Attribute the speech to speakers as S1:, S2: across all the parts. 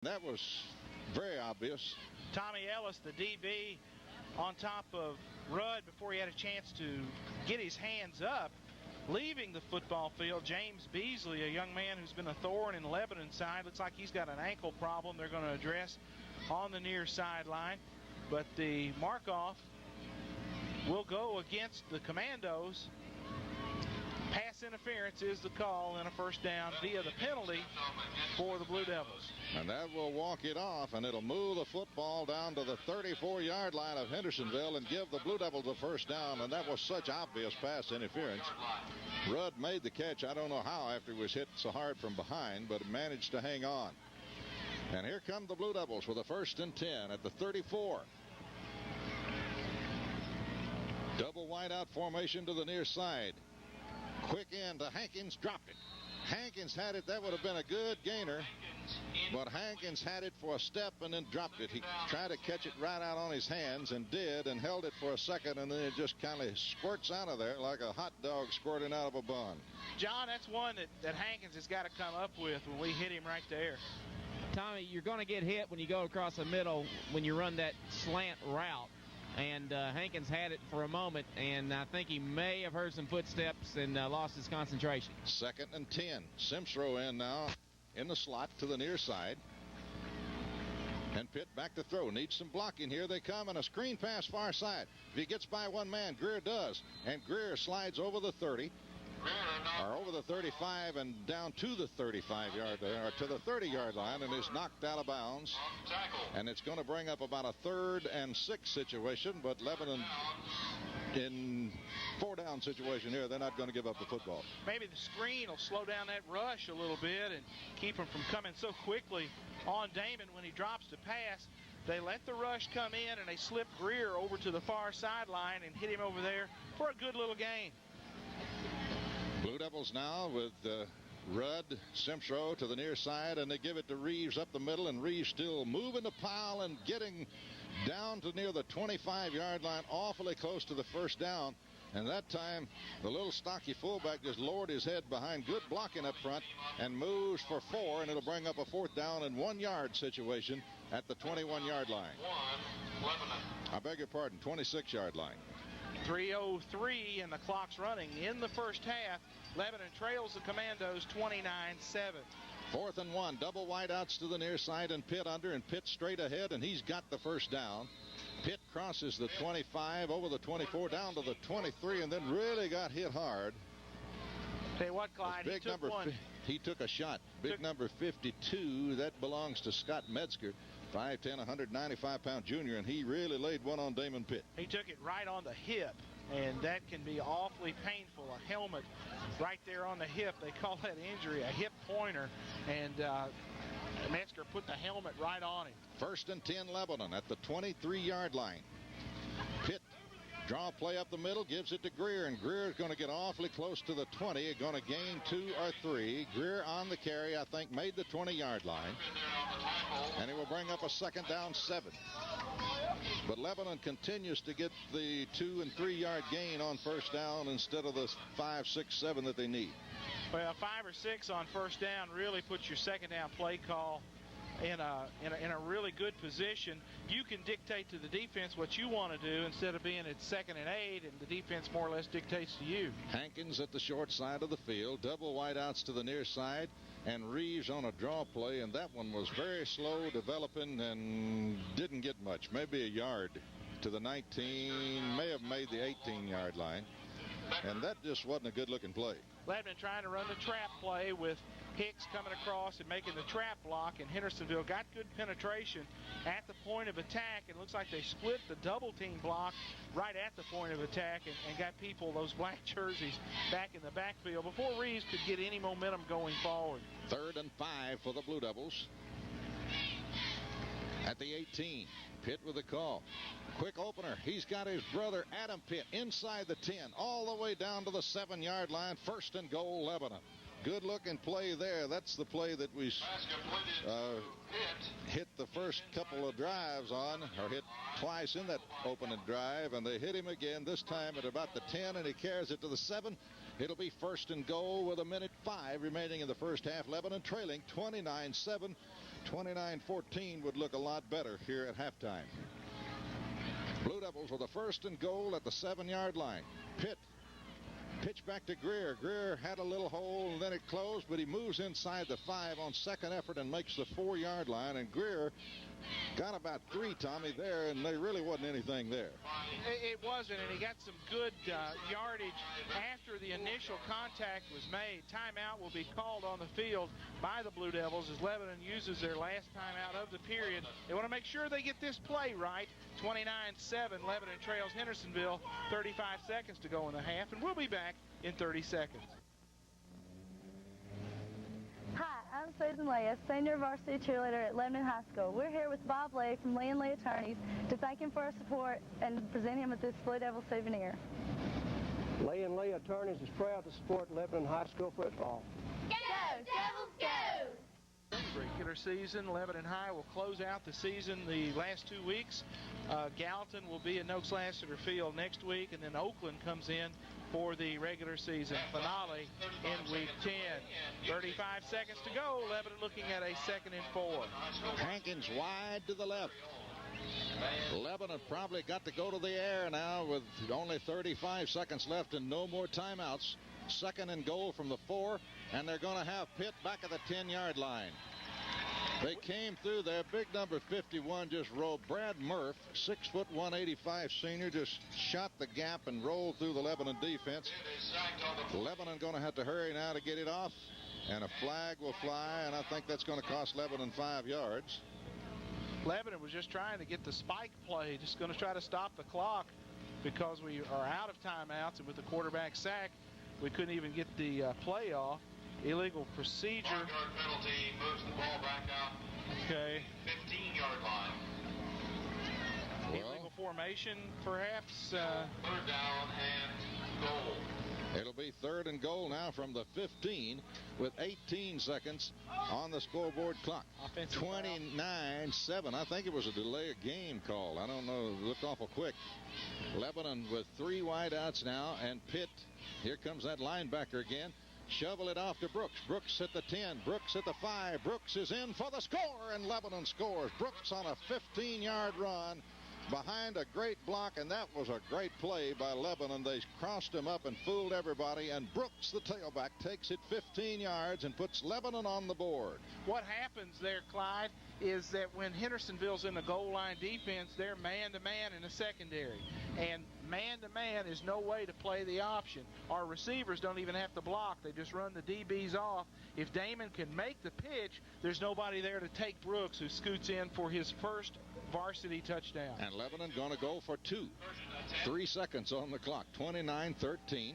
S1: That was very obvious.
S2: Tommy Ellis, the DB, on top of Rudd before he had a chance to get his hands up. Leaving the football field, James Beasley, a young man who's been a thorn in Lebanon's side. Looks like he's got an ankle problem they're going to address on the near sideline. But the mark-off will go against the Commandos. Pass interference is the call, and a first down via the penalty for the Blue Devils.
S1: And that will walk it off, and it'll move the football down to the 34-yard line of Hendersonville and give the Blue Devils a first down, and that was such obvious pass interference. Rudd made the catch. I don't know how after he was hit so hard from behind, but managed to hang on. And here come the Blue Devils with a 1st and 10 at the 34. Double wideout formation to the near side. Quick end to Hankins, dropped it. Hankins had it. That would have been a good gainer. But Hankins had it for a step and then dropped it. He tried to catch it right out on his hands and did, and held it for a second, and then it just kind of squirts out of there like a hot dog squirting out of a bun.
S2: John, that's one that Hankins has got to come up with when we hit him right there.
S3: Tommy, you're going to get hit when you go across the middle when you run that slant route. And Hankins had it for a moment, and I think he may have heard some footsteps and lost his concentration.
S1: 2nd and 10. Simpsrow in now in the slot to the near side. And Pitt back to throw. Needs some blocking. Here they come, and a screen pass far side. If he gets by one man, Greer does. And Greer slides over the 30. Or over the 35 and down to the 35-yard or to the 30-yard line, and is knocked out of bounds. And it's going to bring up about a 3rd and 6 situation, but Lebanon in 4-down situation here, they're not going to give up the football.
S2: Maybe the screen will slow down that rush a little bit and keep him from coming so quickly on Damon when he drops to pass. They let the rush come in, and they slip Greer over to the far sideline and hit him over there for a good little gain.
S1: Blue Devils now with Rudd, Simpsrow to the near side, and they give it to Reeves up the middle, and Reeves still moving the pile and getting down to near the 25-yard line, awfully close to the first down. And that time, the little stocky fullback just lowered his head behind good blocking up front and moves for 4, and it'll bring up a 4th down and 1-yard situation at the 21-yard line. I beg your pardon, 26-yard line.
S2: 3:03 and the clock's running in the first half. Lebanon trails the Commandos 29-7.
S1: 4th and 1. Double wideouts to the near side, and Pitt under, and Pitt straight ahead, and he's got the first down. Pitt crosses the 25 over the 24 down to the 23, and then really got hit hard.
S2: Tell you what, Clyde,
S1: big
S2: he took one.
S1: He took a shot. Big number 52, that belongs to Scott Metzger. 5'10", 195-pound junior, and he really laid one on Damon Pitt.
S2: He took it right on the hip, and that can be awfully painful. A helmet right there on the hip. They call that injury a hip pointer, and Metzger put the helmet right on him.
S1: 1st and 10 Lebanon at the 23-yard line. Pitt draw play up the middle, gives it to Greer, and Greer is going to get awfully close to the 20. Going to gain 2 or 3. Greer on the carry, I think, made the 20-yard line. And he will bring up a 2nd down 7. But Lebanon continues to get the 2 and 3-yard gain on first down instead of the 5, 6, 7 that they need.
S2: Well, 5 or 6 on first down really puts your second down play call in a really good position. You can dictate to the defense what you want to do instead of being at 2nd and 8, and the defense more or less dictates to you.
S1: Hankins at the short side of the field, double wideouts to the near side, and Reeves on a draw play, and that one was very slow developing and didn't get much, maybe a yard to the 19, may have made the 18-yard line, and that just wasn't a good-looking play.
S2: Lebanon trying to run the trap play with Hicks coming across and making the trap block, and Hendersonville got good penetration at the point of attack, and looks like they split the double team block right at the point of attack and got people, those black jerseys, back in the backfield before Reeves could get any momentum going forward.
S1: 3rd and 5 for the Blue Devils. At the 18, Pitt with a call. Quick opener. He's got his brother Adam Pitt inside the 10, all the way down to the 7-yard line. 1st and goal, Lebanon. Good looking play there. That's the play that we hit the first couple of drives on, or hit twice in that opening drive, and they hit him again, this time at about the 10, and he carries it to the 7. It'll be 1st and goal with 1:05 remaining in the first half. Lebanon trailing 29-7. 29-14 would look a lot better here at halftime. Blue Devils with a 1st and goal at the 7-yard line. Pitt pitch back to Greer. Greer had a little hole and then it closed, but he moves inside the 5 on second effort and makes the 4-yard line. And Greer got about 3, Tommy, there, and there really wasn't anything there.
S2: It wasn't, and he got some good yardage after the initial contact was made. Timeout will be called on the field by the Blue Devils as Lebanon uses their last timeout of the period. They want to make sure they get this play right. 29-7, Lebanon trails Hendersonville. 35 seconds to go in the half, and we'll be back in 30 seconds.
S4: Hi, I'm Susan Leah, senior varsity cheerleader at Lebanon High School. We're here with Bob Lee from Lee & Lee Attorneys to thank him for his support and present him with this Blue Devil souvenir.
S5: Lee & Lee Attorneys is proud to support Lebanon High School football.
S4: Go, Devils, go!
S2: Regular season, Lebanon High will close out the season the last 2 weeks. Gallatin will be at Noakes Lassiter Field next week, and then Oakland comes in for the regular season finale in week 10. 35 seconds to go. Lebanon looking at a 2nd and 4.
S1: Hankins wide to the left. Lebanon probably got to go to the air now with only 35 seconds left and no more timeouts. 2nd and goal from the 4, and they're going to have Pitt back at the 10-yard line. They came through there. Big number 51 just rolled. Brad Murph, 6', 185 senior, just shot the gap and rolled through the Lebanon defense. Lebanon going to have to hurry now to get it off, and a flag will fly, and I think that's going to cost Lebanon 5 yards.
S2: Lebanon was just trying to get the spike play, just going to try to stop the clock because we are out of timeouts, and with the quarterback sack, we couldn't even get the play off. Illegal procedure.
S6: 5-yard penalty, moves the ball back out.
S2: Okay.
S6: 15-yard line.
S2: Illegal formation, perhaps.
S6: 3rd down and goal.
S1: It'll be 3rd and goal now from the 15 with 18 seconds on the scoreboard clock. 29-7. I think it was a delay of game call. I don't know. It looked awful quick. Lebanon with 3 wideouts now, and Pitt. Here comes that linebacker again. Shovel it off to Brooks. Brooks at the 10. Brooks at the 5. Brooks is in for the score, and Lebanon scores. Brooks on a 15-yard run behind a great block, and that was a great play by Lebanon. They crossed him up and fooled everybody, and Brooks, the tailback, takes it 15 yards and puts Lebanon on the board.
S2: What happens there, Clyde, is that when Hendersonville's in the goal line defense, they're man-to-man in the secondary. And man-to-man is no way to play the option. Our receivers don't even have to block. They just run the DBs off. If Damon can make the pitch, there's nobody there to take Brooks, who scoots in for his first varsity touchdown.
S1: And Lebanon going to go for 2. 3 seconds on the clock. 29-13.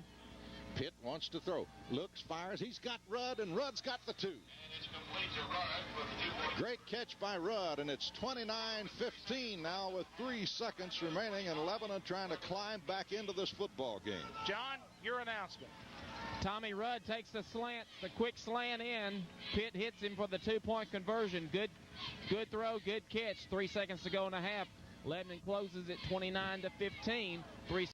S1: Pitt wants to throw. Looks, fires. He's got Rudd, and Rudd's got the 2. Great catch by Rudd, and it's 29-15 now with 3 seconds remaining, and Lebanon trying to climb back into this football game.
S2: John, your announcement.
S3: Tommy Rudd takes the slant, the quick slant in. Pitt hits him for the 2-point conversion. Good throw, good catch. 3 seconds to go in the half. Lebanon closes at 29-15. 3